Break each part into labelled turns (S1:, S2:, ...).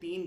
S1: 3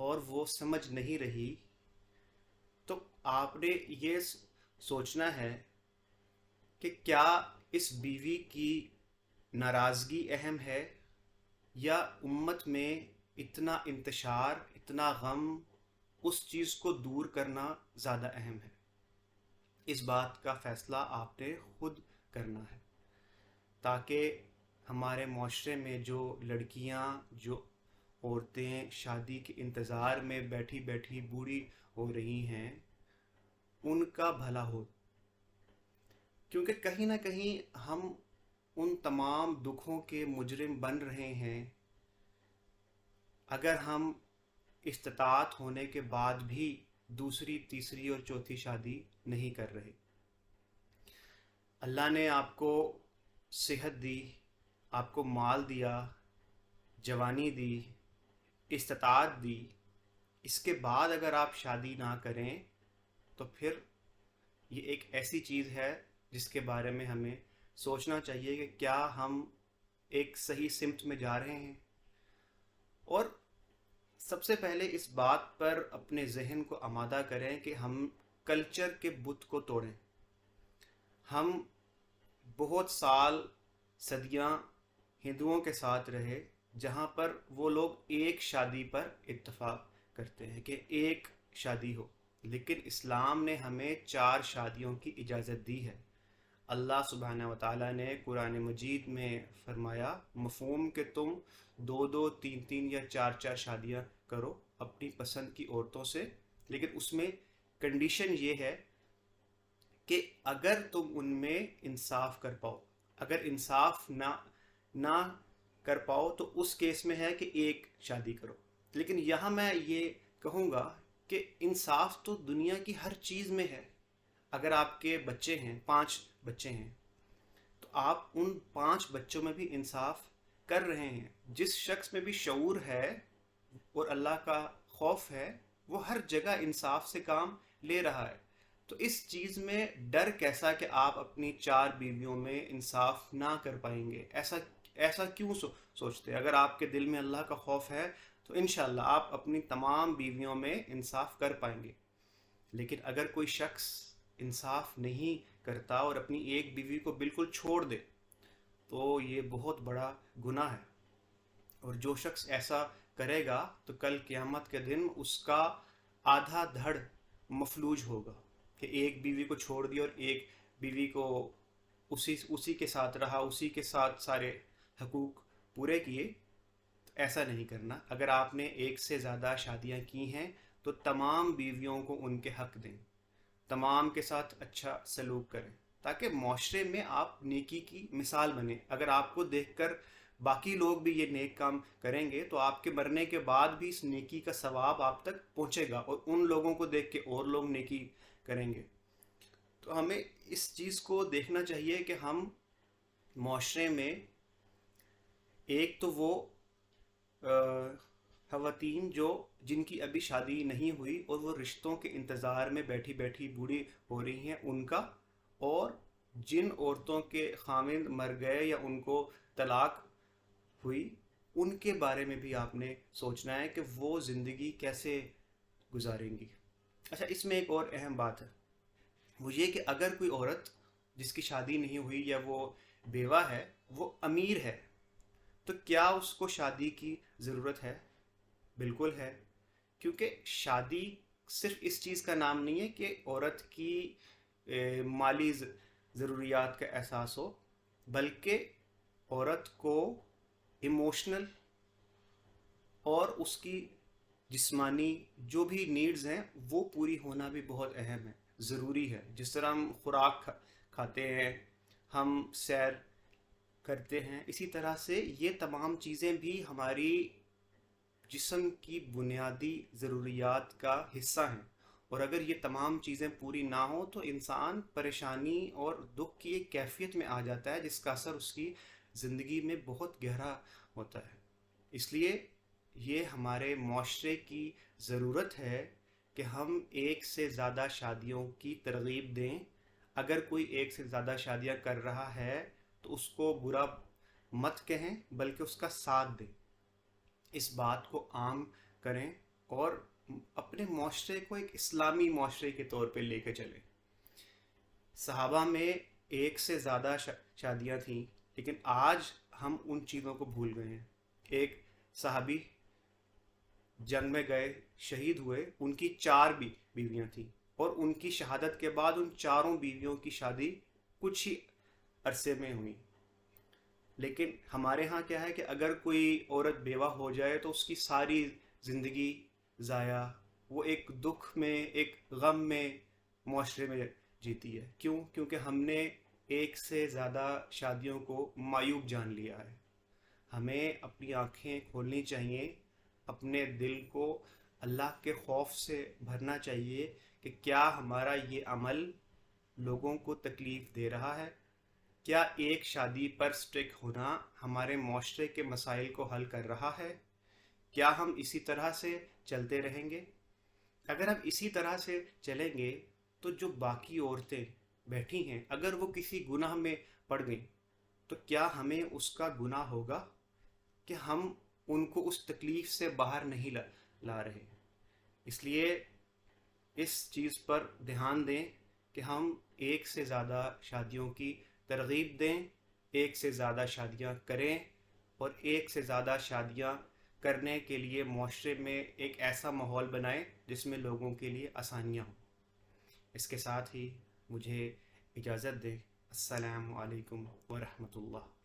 S1: اور وہ سمجھ نہیں رہی، تو آپ نے یہ سوچنا ہے کہ کیا اس بیوی کی ناراضگی اہم ہے یا امت میں اتنا انتشار، اتنا غم، اس چیز کو دور کرنا زیادہ اہم ہے۔ اس بات کا فیصلہ آپ نے خود کرنا ہے، تاکہ ہمارے معاشرے میں جو لڑکیاں، جو عورتیں شادی کے انتظار میں بیٹھی بیٹھی بوڑھی ہو رہی ہیں، ان کا بھلا ہو۔ کیونکہ کہیں نہ کہیں ہم ان تمام دکھوں کے مجرم بن رہے ہیں اگر ہم استطاعت ہونے کے بعد بھی دوسری، تیسری اور چوتھی شادی نہیں کر رہے۔ اللہ نے آپ کو صحت دی، آپ کو مال دیا، جوانی دی، استطاعت دی، اس کے بعد اگر آپ شادی نہ کریں تو پھر یہ ایک ایسی چیز ہے جس کے بارے میں ہمیں سوچنا چاہیے کہ کیا ہم ایک صحیح سمت میں جا رہے ہیں۔ اور سب سے پہلے اس بات پر اپنے ذہن کو آمادہ کریں کہ ہم کلچر کے بت کو توڑیں۔ ہم بہت سال، صدیاں ہندوؤں کے ساتھ رہے، جہاں پر وہ لوگ ایک شادی پر اتفاق کرتے ہیں کہ ایک شادی ہو، لیکن اسلام نے ہمیں 4 شادیوں کی اجازت دی ہے۔ اللہ سبحانہ و تعالیٰ نے قرآن مجید میں فرمایا مفہوم کہ تم 2 3 یا 4 شادیاں کرو اپنی پسند کی عورتوں سے، لیکن اس میں کنڈیشن یہ ہے کہ اگر تم ان میں انصاف کر پاؤ۔ اگر انصاف نہ کر پاؤ تو اس کیس میں ہے کہ ایک شادی کرو۔ لیکن یہاں میں یہ کہوں گا کہ انصاف تو دنیا کی ہر چیز میں ہے۔ اگر آپ کے بچے ہیں، 5 بچے ہیں، تو آپ ان 5 بچوں میں بھی انصاف کر رہے ہیں۔ جس شخص میں بھی شعور ہے اور اللہ کا خوف ہے، وہ ہر جگہ انصاف سے کام لے رہا ہے۔ تو اس چیز میں ڈر کیسا کہ آپ اپنی 4 بیویوں میں انصاف نہ کر پائیں گے؟ ایسا کیوں سوچتے؟ اگر آپ کے دل میں اللہ کا خوف ہے تو انشاءاللہ آپ اپنی تمام بیویوں میں انصاف کر پائیں گے۔ لیکن اگر کوئی شخص انصاف نہیں کرتا اور اپنی ایک بیوی کو بالکل چھوڑ دے تو یہ بہت بڑا گناہ ہے، اور جو شخص ایسا کرے گا تو کل قیامت کے دن اس کا آدھا دھڑ مفلوج ہوگا کہ ایک بیوی کو چھوڑ دیا اور ایک بیوی کو اسی کے ساتھ رہا، اسی کے ساتھ سارے حقوق پورے کیے۔ ایسا نہیں کرنا۔ اگر آپ نے ایک سے زیادہ شادیاں کی ہیں تو تمام بیویوں کو ان کے حق دیں، تمام کے ساتھ اچھا سلوک کریں، تاکہ معاشرے میں آپ نیکی کی مثال بنیں۔ اگر آپ کو دیکھ کر باقی لوگ بھی یہ نیک کام کریں گے تو آپ کے مرنے کے بعد بھی اس نیکی کا ثواب آپ تک پہنچے گا، اور ان لوگوں کو دیکھ کے اور لوگ نیکی کریں گے۔ تو ہمیں اس چیز کو دیکھنا چاہیے کہ ہم معاشرے میں ایک تو وہ خواتین جن کی ابھی شادی نہیں ہوئی اور وہ رشتوں کے انتظار میں بیٹھی بیٹھی بوڑھی ہو رہی ہیں، ان کا، اور جن عورتوں کے خاوند مر گئے یا ان کو طلاق ہوئی، ان کے بارے میں بھی آپ نے سوچنا ہے کہ وہ زندگی کیسے گزاریں گی۔ اچھا، اس میں ایک اور اہم بات ہے، وہ یہ کہ اگر کوئی عورت جس کی شادی نہیں ہوئی یا وہ بیوہ ہے، وہ امیر ہے، تو کیا اس کو شادی کی ضرورت ہے؟ بالکل ہے، کیونکہ شادی صرف اس چیز کا نام نہیں ہے کہ عورت کی مالی ضروریات کا احساس ہو، بلکہ عورت کو ایموشنل اور اس کی جسمانی جو بھی نیڈز ہیں وہ پوری ہونا بھی بہت اہم ہے، ضروری ہے۔ جس طرح ہم خوراک کھاتے ہیں، ہم سیر کرتے ہیں، اسی طرح سے یہ تمام چیزیں بھی ہماری جسم کی بنیادی ضروریات کا حصہ ہیں، اور اگر یہ تمام چیزیں پوری نہ ہوں تو انسان پریشانی اور دکھ کی ایک کیفیت میں آ جاتا ہے جس کا اثر اس کی زندگی میں بہت گہرا ہوتا ہے۔ اس لیے یہ ہمارے معاشرے کی ضرورت ہے کہ ہم ایک سے زیادہ شادیوں کی ترغیب دیں۔ اگر کوئی ایک سے زیادہ شادیاں کر رہا ہے تو اس کو برا مت کہیں، بلکہ اس کا ساتھ دیں، اس بات کو عام کریں، اور اپنے معاشرے کو ایک اسلامی معاشرے کے طور پہ لے کے چلیں. صحابہ میں ایک سے زیادہ شادیاں تھیں، لیکن آج ہم ان چیزوں کو بھول گئے ہیں. ایک صحابی جنگ میں گئے، شہید ہوئے، ان کی 4 بیویاں تھیں، اور ان کی شہادت کے بعد ان چاروں بیویوں کی شادی کچھ ہی عرصے میں ہوئی. لیکن ہمارے ہاں کیا ہے کہ اگر کوئی عورت بیوہ ہو جائے تو اس کی ساری زندگی ضائع، وہ ایک دکھ میں، ایک غم میں معاشرے میں جیتی ہے. کیوں؟ کیونکہ ہم نے ایک سے زیادہ شادیوں کو معیوب جان لیا ہے. ہمیں اپنی آنکھیں کھولنی چاہیے، اپنے دل کو اللہ کے خوف سے بھرنا چاہیے کہ کیا ہمارا یہ عمل لوگوں کو تکلیف دے رہا ہے؟ کیا ایک شادی پر سٹک ہونا ہمارے معاشرے کے مسائل کو حل کر رہا ہے؟ کیا ہم اسی طرح سے چلتے رہیں گے؟ اگر ہم اسی طرح سے چلیں گے تو جو باقی عورتیں بیٹھی ہیں، اگر وہ کسی گناہ میں پڑ گئیں تو کیا ہمیں اس کا گناہ ہوگا کہ ہم ان کو اس تکلیف سے باہر نہیں لا رہے؟ اس لیے اس چیز پر دھیان دیں کہ ہم ایک سے زیادہ شادیوں کی ترغیب دیں، ایک سے زیادہ شادیاں کریں، اور ایک سے زیادہ شادیاں کرنے کے لیے معاشرے میں ایک ایسا ماحول بنائیں جس میں لوگوں کے لیے آسانیاں ہوں. اس کے ساتھ ہی مجھے اجازت دیں. السلام علیکم ورحمۃ اللہ.